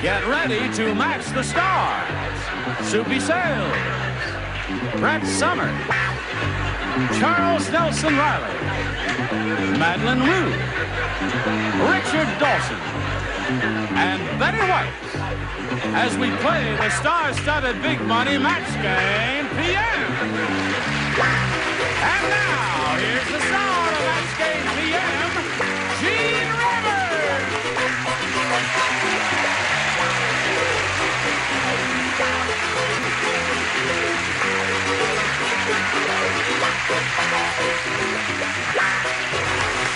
Get ready to match the stars. Soupy Sales, Brett Summer, Charles Nelson Reilly, Madlyn Rhue, Richard Dawson, and Betty White as we play the star-studded Big Money Match Game PM. And now, here's the star of Match Game PM, Gene Rivers.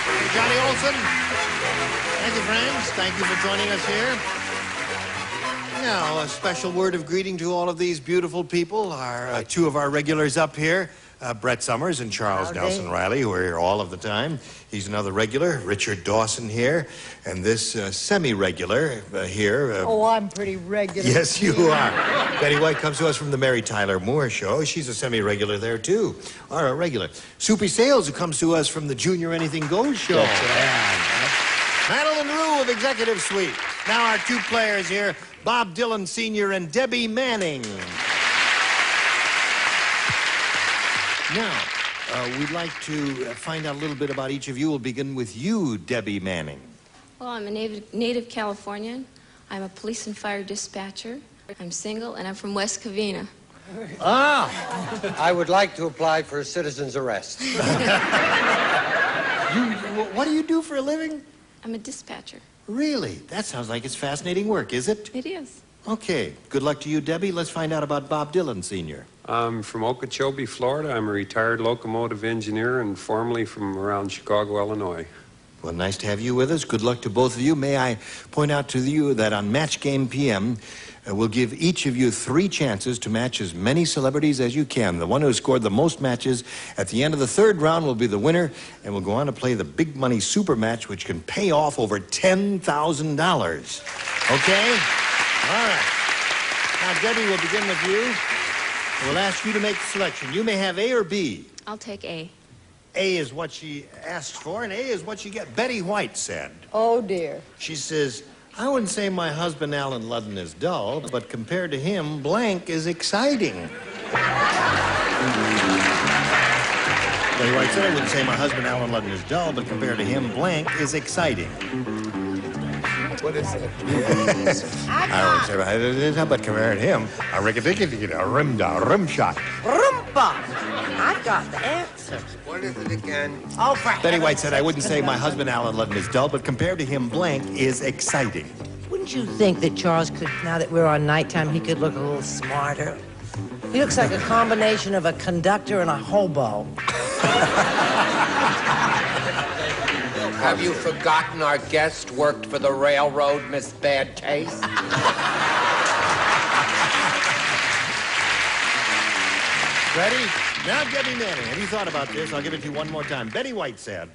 Hey, Johnny Olson. Thank you, friends. Thank you for joining us here. Now, a special word of greeting to all of these beautiful people. Our two of our regulars up here, Brett Summers and Charles Nelson Reilly, who are here all of the time. He's another regular, Richard Dawson here, and this semi-regular here. Oh, I'm pretty regular. Yes, you are. Betty White comes to us from the Mary Tyler Moore Show. She's a semi-regular there, too. Or a regular. Soupy Sales, who comes to us from the Junior Anything Goes Show. Madlyn Rhue of Executive Suite. Now our two players here, Bob Dylan Sr. and Debbie Manning. Now, we'd like to find out a little bit about each of you. We'll begin with you, Debbie Manning. Well, I'm a native Californian. I'm a police and fire dispatcher. I'm single, and I'm from West Covina. Ah! I would like to apply for a citizen's arrest. What do you do for a living? I'm a dispatcher. Really? That sounds like it's fascinating work, is it? It is. Okay. Good luck to you, Debbie. Let's find out about Bob Dylan Sr. I'm from Okeechobee, Florida. I'm a retired locomotive engineer and formerly from around Chicago, Illinois. Well, nice to have you with us. Good luck to both of you. May I point out to you that on Match Game PM, we'll give each of you 3 chances to match as many celebrities as you can. The one who scored the most matches at the end of the 3rd round will be the winner, and we'll go on to play the Big Money Super Match, which can pay off over $10,000. Okay? All right. Now, Debbie, we'll begin with you. We'll ask you to make the selection. You may have A or B. I'll take A. A is what she asked for, and A is what you get. Betty White said. Oh, dear. She says, I wouldn't say my husband, Alan Ludden, is dull, but compared to him, blank is exciting. Betty White said, I wouldn't say my husband, Alan Ludden, is dull, but compared to him, blank is exciting. What is it? I wouldn't say, but compared to him, a rim shot. Rumpa! I got the answer. What is it again? Oh, for Betty White heaven's said, I wouldn't say my husband, Alan Ludden, is dull, but compared to him, blank is exciting. Wouldn't you think that Charles could, now that we're on nighttime, he could look a little smarter? He looks like a combination of a conductor and a hobo. Have you forgotten our guest worked for the railroad, Miss Bad Taste? Ready? Now, Debbie Manning, have you thought about this? I'll give it to you one more time. Betty White said,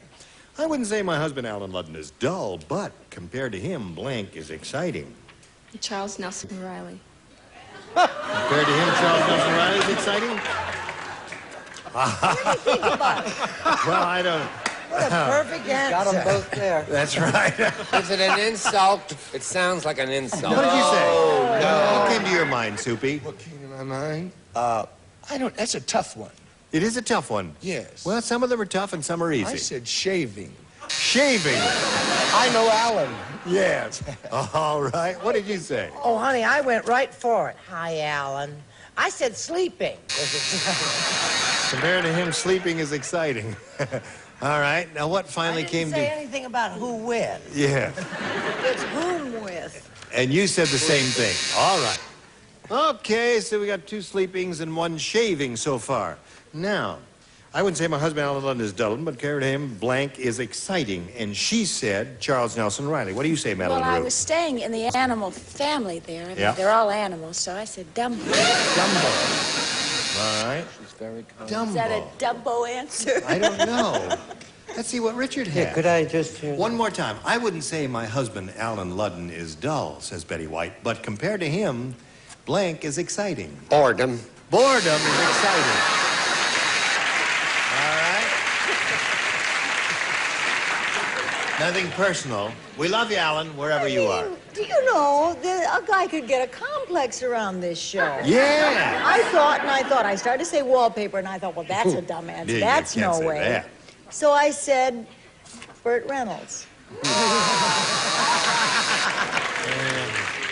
I wouldn't say my husband, Alan Ludden, is dull, but compared to him, blank is exciting. Charles Nelson Reilly. Compared to him, Charles Nelson Reilly is exciting? What do you think about it? Well, I don't... What a perfect answer. Got them both there. That's right. Is it an insult? It sounds like an insult. What did you say? No. What came to your mind, Soupy? What came to my mind? That's a tough one. It is a tough one. Yes. Well, some of them are tough and some are easy. I said shaving. Shaving. I know Alan. Yes. All right. What did you say? Oh, honey, I went right for it. Hi, Alan. I said sleeping. Compared to him, sleeping is exciting. All right. Now, what finally came I didn't say to... anything about who with. Yeah. It's whom with. And you said the same thing. All right. Okay, so we got 2 sleepings and 1 shaving so far. Now, I wouldn't say my husband, Alan Ludden, is dull, but compared to him, blank is exciting. And she said Charles Nelson Reilly. What do you say, Madlyn Well, I Rhue? was staying in the animal family there. I mean, Yeah. they're all animals, so I said Dumbo. Dumbo. All right. She's very kind. Dumbo. Is that a Dumbo answer? I don't know. Let's see what Richard had. Yeah, could I just hear One more time. I wouldn't say my husband, Alan Ludden, is dull, says Betty White, but compared to him, blank is exciting. Boredom. Boredom is exciting. All right. Nothing personal. We love you, Alan, wherever you are. Do you know that a guy could get a complex around this show? Yeah. I thought. I started to say wallpaper, and I thought, well, that's a dumb answer. Yeah, That's you can't no say way. that. So I said, Burt Reynolds.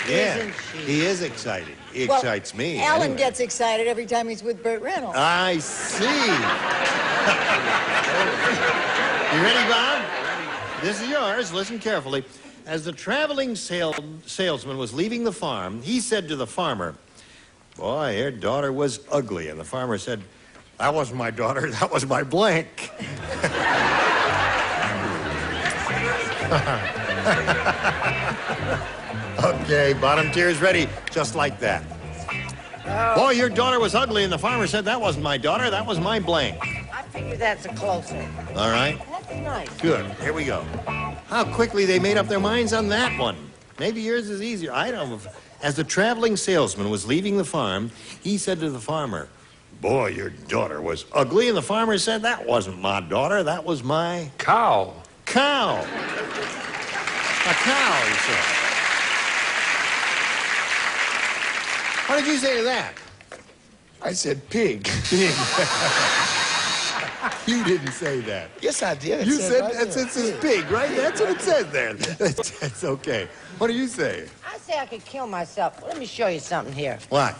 Yeah, he is exciting. He excites me. Alan anyway. gets excited every time he's with Burt Reynolds. I see. You ready, Bob? This is yours. Listen carefully. As the traveling salesman was leaving the farm, he said to the farmer, "Boy, your daughter was ugly." And the farmer said, "That wasn't my daughter. That was my blank." Okay, bottom tier is ready, just like that. Boy, your daughter was ugly, and the farmer said, "That wasn't my daughter, that was my blank." I figure that's a close one. All right? That's nice. Good, here we go. How quickly they made up their minds on that one. Maybe yours is easier, I don't know. As the traveling salesman was leaving the farm, he said to the farmer, "Boy, your daughter was ugly," and the farmer said, "That wasn't my daughter, that was my Cow. cow." A cow, he said. What did you say to that? I said pig. You didn't say that. Yes, I did. You It said right it there. says pig, right? That's what it says there. That's okay. What do you say? I say I could kill myself. Let me show you something here. What?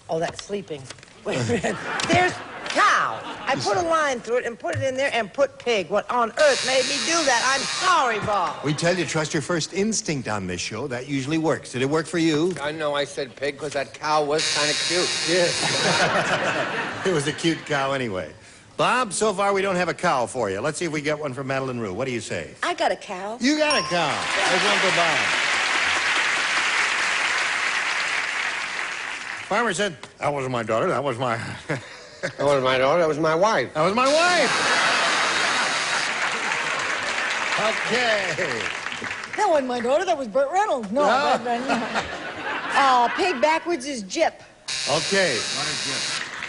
Oh, that's sleeping. Wait a minute. There's cow. I put a line through it and put it in there and put pig. What on earth made me do that? I'm sorry, Bob. We tell you, trust your first instinct on this show. That usually works. Did it work for you? I know I said pig because that cow was kind of cute. Yes. It was a cute cow anyway. Bob, so far we don't have a cow for you. Let's see if we get one from Madlyn Rhue. What do you say? I got a cow. You got a cow. There's one for Bob. Farmer said, "That wasn't my daughter. That was my... That wasn't my daughter, that was my wife. That was my wife." Okay. That wasn't my daughter. That was Burt Reynolds. No. Pig backwards is Jip. Okay.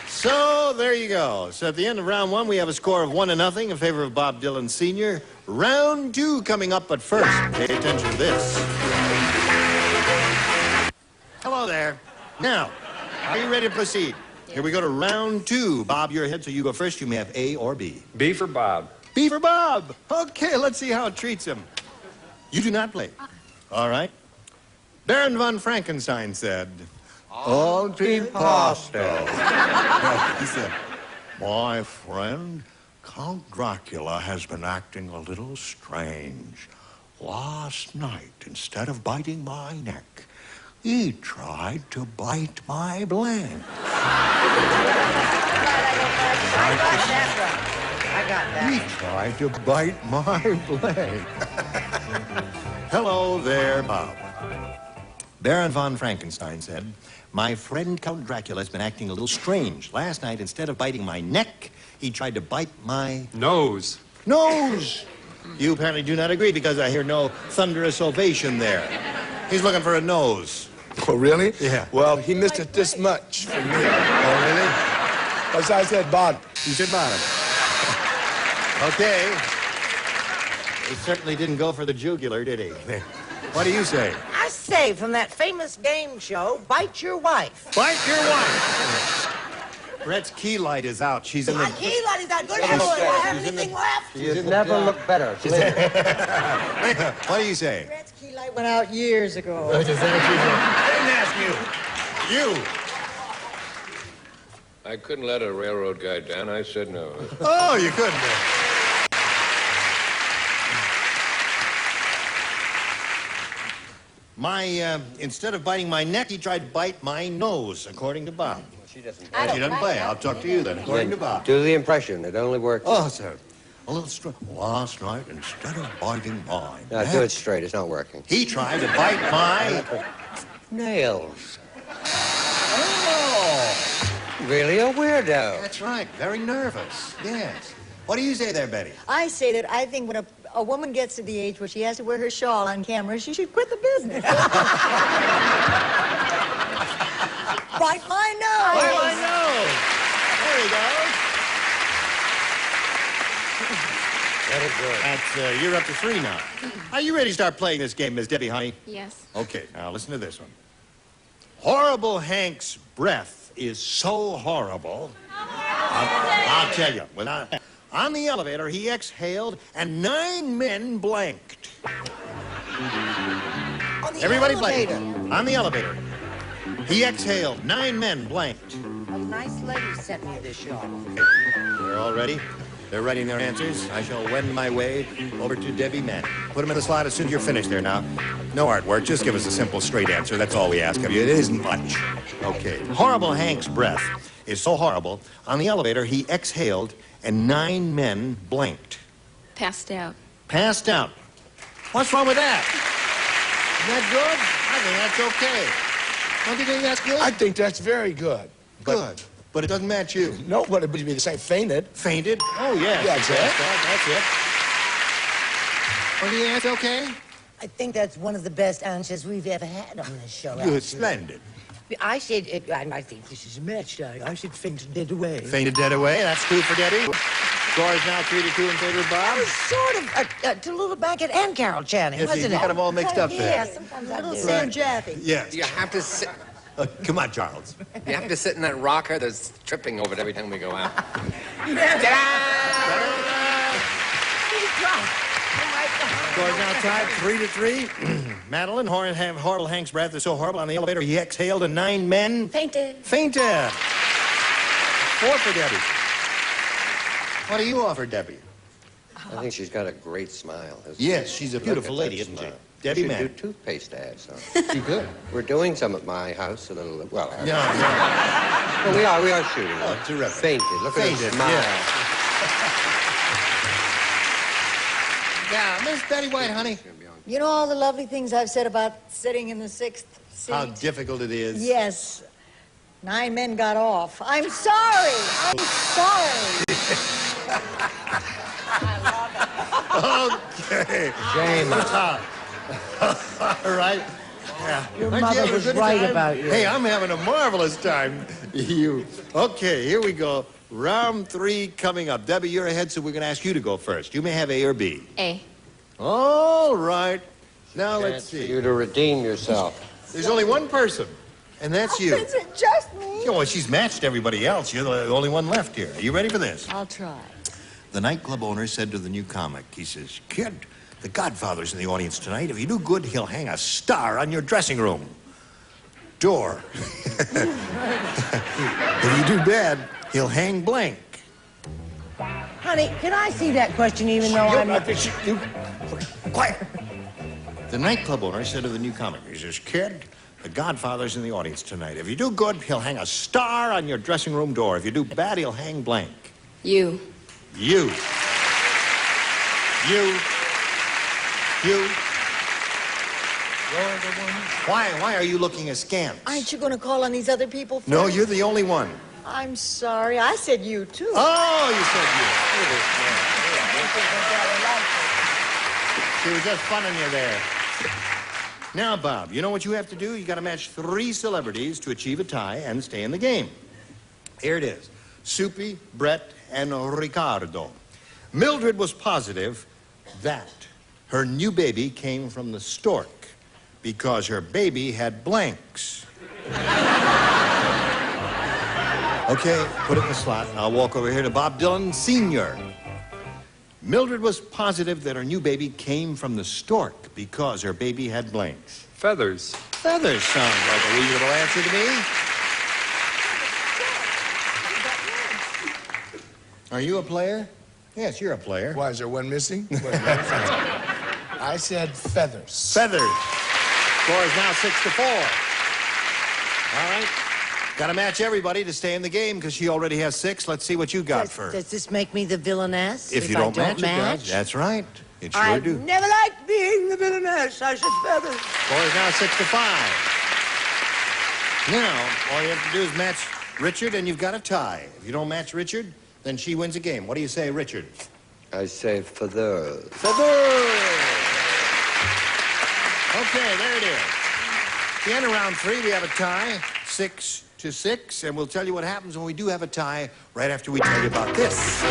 So there you go. So at the end of round one, we have a score of 1-0 in favor of Bob Dylan Sr. Round two coming up, but first, pay attention to this. Hello there. Now, are you ready to proceed? Here we go to round two. Bob, you're ahead, so you go first. You may have A or B. B for Bob. B for Bob. Okay, let's see how it treats him. You do not play. All right. Baron von Frankenstein said, "Antipasto." He said, "My friend, Count Dracula has been acting a little strange. Last night, instead of biting my neck, he tried to bite my blank." I got that. He tried to bite my blank. Hello there, Bob. Baron von Frankenstein said, "My friend Count Dracula has been acting a little strange. Last night, instead of biting my neck, he tried to bite my Nose. nose." You apparently do not agree because I hear no thunderous ovation there. He's looking for a nose. Oh, really? Yeah. Well, he missed it this much from me. Oh, really? Because I said bottom. You said bottom. Okay. He certainly didn't go for the jugular, did he? What do you say? I say from that famous game show, Bite Your Wife. Bite your wife. Brett's key light is out. She's in the... My key light is out. Good heavens, do I have anything left? You never look better. What do you say? Brett's key light went out years ago. I didn't ask you. You. I couldn't let a railroad guy down. I said no. Oh, you couldn't. Instead of biting my neck, he tried to bite my nose, according to Bob. She doesn't. She doesn't play. I'll talk to you then, according to Bob. Do the impression. It only works. Oh, sir. A little straight. Last night, instead of biting mine, No, do it straight. It's not working. he tried to bite my... Nails. Oh! Really a weirdo. That's right. Very nervous. Yes. What do you say there, Betty? I say that I think when a woman gets to the age where she has to wear her shawl on camera, she should quit the business. Bite my nose. Bite my nose. There he goes. Very good. That's, you're up to 3 now. Are you ready to start playing this game, Miss Debbie, honey? Yes. Okay, now listen to this one. Horrible Hank's breath is so horrible. I'll tell you. On the elevator, he exhaled, and 9 men blanked. On the Everybody elevator. blanked. On the elevator. He exhaled, 9 men blanked. A nice lady sent me this shawl. They're all ready? They're writing their answers. I shall wend my way over to Debbie Mann. Put them in the slot as soon as you're finished there now. No artwork. Just give us a simple, straight answer. That's all we ask of you. It isn't much. Okay. Horrible Hank's breath is so horrible. On the elevator, he exhaled, and 9 men blinked. Passed out. Passed out. What's wrong with that? Isn't that good? I think that's okay. Don't you think that's good? I think that's very good. Good. But it doesn't match you. No, but it would be the same. Fainted. Fainted? Oh, yeah. Yeah, exactly. That's it. Well, do you think that's okay? I think that's one of the best answers we've ever had on this show. Good. Splendid. I said, I think this is a match, darling. I said fainted dead away. Fainted dead away. That's 2 for Debbie. Score is now 3-2 in favor of Bob. That was sort of to Little Bankett and Carol Channing, Yes, wasn't you it? got them all mixed up there. Yeah, sometimes I Little do. Sam Jaffe. Yes. You have to sit. Come on, Charles. You have to sit in that rocker that's tripping over it every time we go out. Score is now tied 3-3. Madlyn, horrible Hank's breath is so horrible on the elevator, he exhaled, and 9 men Fainted. fainted. 4 for Debbie. What do you offer, Debbie? I think she's got a great smile. Yes, she's a beautiful Look at lady, that isn't she? smile. Debbie We should Mann. do toothpaste ads. Huh? She could. We're doing some at my house a little. Well, No. well, we are shooting. Oh, terrific. Fainted. Look at Fainted, her smile. Yeah, Miss Betty White, honey. You know all the lovely things I've said about sitting in the 6th seat? How difficult it is. Yes. 9 men got off. I'm sorry. I'm sorry. Okay. Shame. All right. Yeah. Your Aren't you mother having a was good right time? about you. Hey, I'm having a marvelous time. You. Okay, here we go. Round 3 coming up. Debbie, you're ahead, so we're going to ask you to go first. You may have A or B. A. All right. Now let's For see. you to redeem yourself. There's only one person, and that's you. Is it just me? Yeah, well, she's matched everybody else. You're the only one left here. Are you ready for this? I'll try. The nightclub owner said to the new comic, he says, "Kid, the Godfather's in the audience tonight. If you do good, he'll hang a star on your dressing room door. If you do bad, he'll hang blank." Honey, can I see that question even though I'm... Quiet. The nightclub owner said to the new comic, he says, "Kid, the Godfather's in the audience tonight. If you do good, he'll hang a star on your dressing room door. If you do bad, he'll hang blank." You. You. You. You. You're the one. Why are you looking askance? Aren't you going to call on these other people first? No, you're the only one. I'm sorry. I said you, too. Oh, you said you. She was just funning you there. Now, Bob, you know what you have to do? You got to match 3 celebrities to achieve a tie and stay in the game. Here it is. Soupy, Brett, and Ricardo. Mildred was positive that her new baby came from the stork because her baby had blanks. Okay, put it in the slot. I'll walk over here to Bob Dylan Sr. Mildred was positive that her new baby came from the stork because her baby had blanks. Feathers. Feathers sounds like a reasonable answer to me. Are you a player? Yes, you're a player. Why, is there one missing? I said feathers. Feathers. Score is now 6-4. All right. Got to match everybody to stay in the game because she already has 6. Let's see what you got first. Does this make me the villainess? If you I don't match, it match? does. That's right. It sure I do. never liked being the villainess. I said feathers. Score is now 6-5. Now, all you have to do is match Richard, and you've got a tie. If you don't match Richard, then she wins the game. What do you say, Richard? I say feathers. Feathers! Okay, there it is. At the end of round 3, we have a tie, 6-6, and we'll tell you what happens when we do have a tie right after we tell you about this.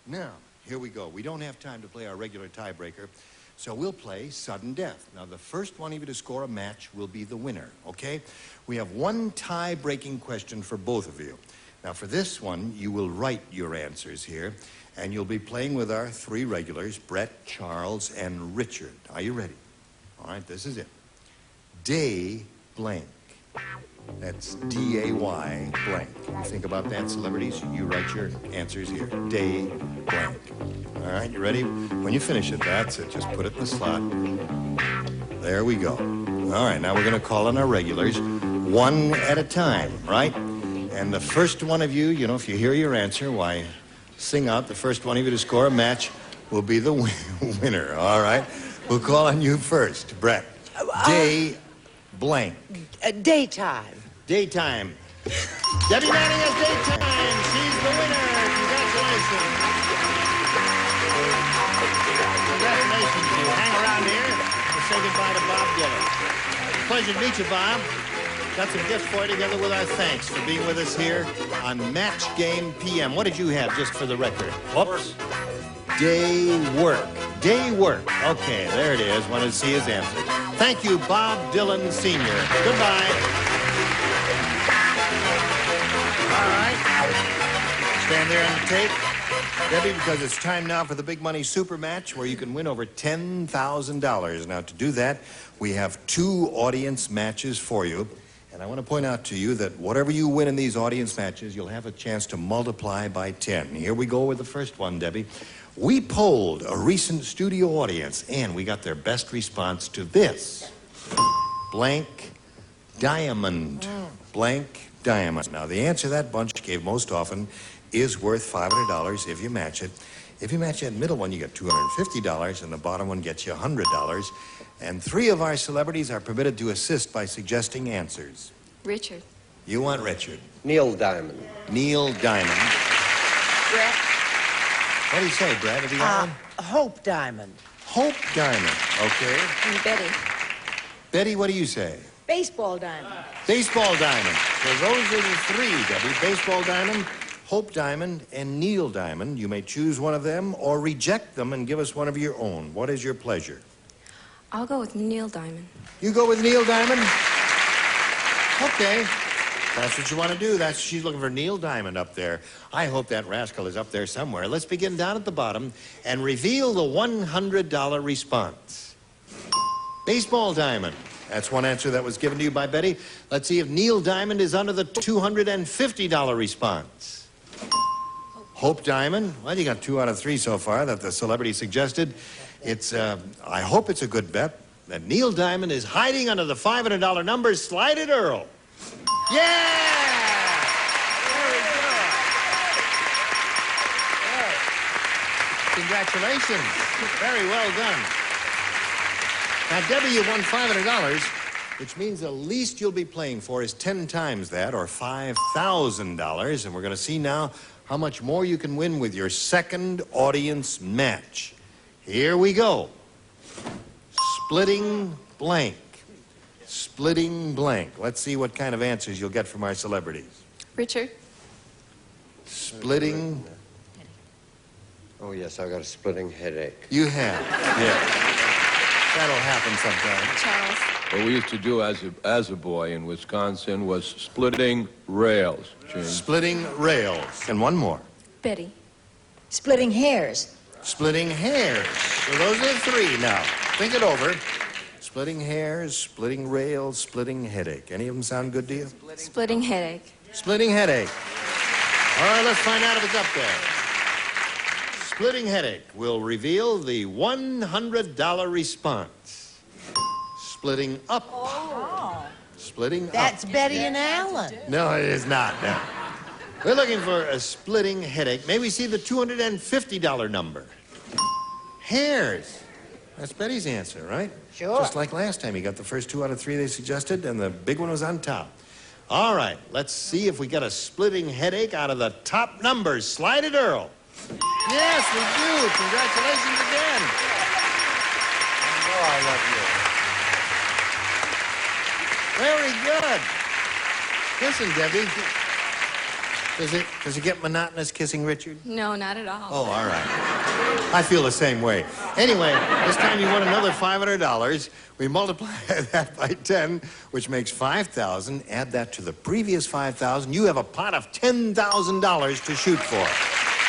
Now, here we go. We don't have time to play our regular tiebreaker, so we'll play sudden death. Now, the first one of you to score a match will be the winner, okay? We have one tie-breaking question for both of you. Now, for this one, you will write your answers here, and you'll be playing with our three regulars, Brett, Charles, and Richard. Are you ready? All right, this is it. Day blank. That's D-A-Y blank. You think about that, celebrities? You write your answers here. Day blank. All right, you ready? When you finish it, that's it. Just put it in the slot. There we go. All right, now we're going to call on our regulars one at a time, right? And the first one of you, you know, if you hear your answer, why, sing out. The first one of you to score a match will be the winner, all right? We'll call on you first, Brett. Day blank. Daytime. Daytime. Debbie Manning has daytime. She's the winner. Congratulations. Congratulations. You hang around here to say goodbye to Bob Dylan. Pleasure to meet you, Bob. Got some gifts for you together with our thanks for being with us here on Match Game PM. What did you have, just for the record? Whoops. Day work. Day work. Okay, there it is. Wanted to see his answer. Thank you, Bob Dylan Sr. Goodbye. All right. Stand there on the tape, Debbie, because it's time now for the big money super match where you can win over $10,000. Now, to do that, we have two audience matches for you. And I want to point out to you that whatever you win in these audience matches, you'll have a chance to multiply by 10. Here we go with the first one, Debbie. We polled a recent studio audience, and we got their best response to this. Blank diamond. Blank diamond. Now, the answer that bunch gave most often is worth $500 if you match it. If you match that middle one, you get $250, and the bottom one gets you $100. And three of our celebrities are permitted to assist by suggesting answers. Richard. You want Richard. Neil Diamond. Neil Diamond. Brett. What do you say, Brad? Have you got one? Hope Diamond. Hope Diamond. Okay. And Betty. Betty, what do you say? Baseball diamond. Baseball Diamond. So those are the three, Debbie. Baseball Diamond, Hope Diamond, and Neil Diamond. You may choose one of them or reject them and give us one of your own. What is your pleasure? I'll go with Neil Diamond. You go with Neil Diamond? Okay. That's what you want to do. She's looking for Neil Diamond up there. I hope that rascal is up there somewhere. Let's begin down at the bottom and reveal the $100 response. Baseball Diamond. That's one answer that was given to you by Betty. Let's see if Neil Diamond is under the $250 response. Hope Diamond. Well, you got 2 out of 3 so far that the celebrity suggested. I hope it's a good bet that Neil Diamond is hiding under the $500 number. Slide it, Earl. Yeah! Very good. Congratulations. Very well done. Now, Debbie, you won $500, which means the least you'll be playing for is 10 times that, or $5,000. And we're going to see now how much more you can win with your second audience match. Here we go. Splitting blank. Splitting blank. Let's see what kind of answers you'll get from our celebrities. Richard. Splitting. Oh, yes, I've got a splitting headache. You have. Yeah. That'll happen sometime. Charles. What we used to do as a boy in Wisconsin was splitting rails, Jane. Splitting rails. And one more. Betty. Splitting hairs. Splitting hairs. So those are the three now. Think it over. Splitting hairs, splitting rails, splitting headache. Any of them sound good to you? Splitting headache. Splitting headache. All right, let's find out if it's up there. Splitting headache will reveal the $100 response. Splitting up. Oh. Splitting That's up. Betty and Alan. No, it is not. No. We're looking for a splitting headache. May we see the $250 number? Hairs. That's Betty's answer, right? Sure. Just like last time. You got the first 2 out of 3 they suggested, and the big one was on top. All right, let's see if we get a splitting headache out of the top numbers. Slide it, Earl. Yes, we do. Congratulations again. Oh, I love Very good. Listen, Debbie. Does it get monotonous kissing Richard? No, not at all. Oh, all right. I feel the same way. Anyway, this time you won another $500. We multiply that by 10, which makes 5,000. Add that to the previous 5,000. You have a pot of $10,000 to shoot for.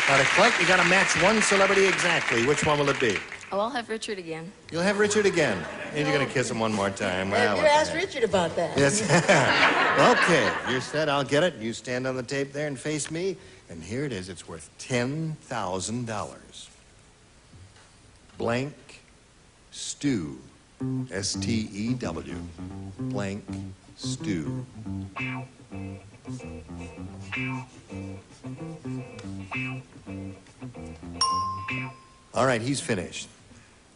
Now, to collect, you got to match one celebrity exactly. Which one will it be? Oh, I'll have Richard again. You'll have Richard again. And you're going to kiss him one more time. Well, You asked Richard about that. Yes. Okay, you're set. I'll get it. You stand on the tape there and face me. And here it is. It's worth $10,000. Blank stew. S-T-E-W. Blank stew. All right, he's finished.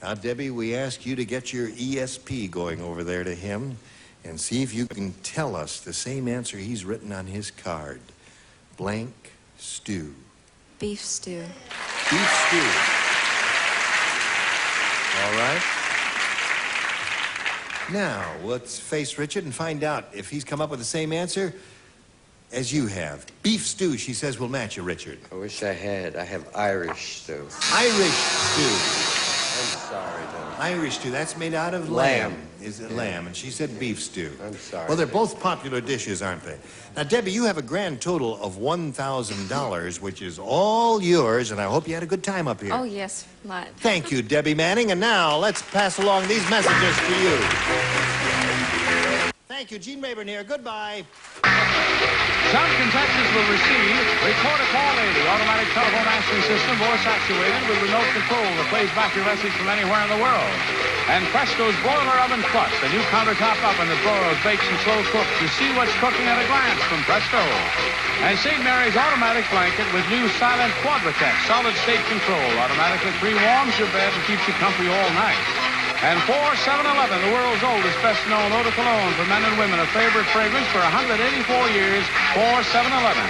Now, Debbie, we ask you to get your ESP going over there to him and see if you can tell us the same answer he's written on his card. Blank stew. Beef stew. Beef stew. All right. Now, let's face Richard and find out if he's come up with the same answer as you have. Beef stew, she says, will match you, Richard. I wish I had. I have Irish stew. Irish stew. I'm sorry, though. Irish stew, that's made out of lamb. Is it lamb? And she said beef stew. I'm sorry. Well, they're both popular dishes, aren't they? Now, Debbie, you have a grand total of $1,000, which is all yours, and I hope you had a good time up here. Oh, yes, lot. Thank you, Debbie Manning. And now, let's pass along these messages to you. Thank you, Gene Rayburn here. Goodbye. Some contestants will receive Report a Call Lady, automatic telephone answering system, voice actuated with remote control that plays back your message from anywhere in the world. And Presto's Boiler Oven Plus, the new countertop oven that broils, bakes, and slow cooks. You see what's cooking at a glance from Presto. And St. Mary's Automatic Blanket with new silent Quadratech, solid state control, automatically pre-warms your bed and keeps you comfy all night. And for 7-Eleven, the world's oldest, best-known eau de cologne for men and women, a favorite fragrance for 184 years for 7-Eleven.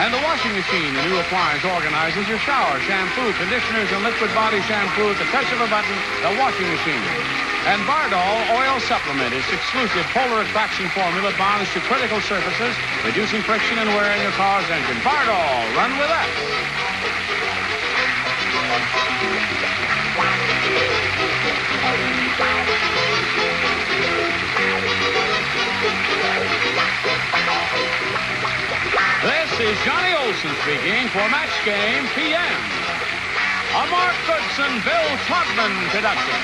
And the washing machine, the new appliance, organizes your shower, shampoo, conditioners, and liquid body shampoo at the touch of a button, the washing machine. And Bardol Oil Supplement, its exclusive polar attraction formula bonds to critical surfaces, reducing friction and wear in your car's engine. Bardol, run with us. This is Johnny Olson speaking for Match Game PM. A Mark Goodson, Bill Todman production.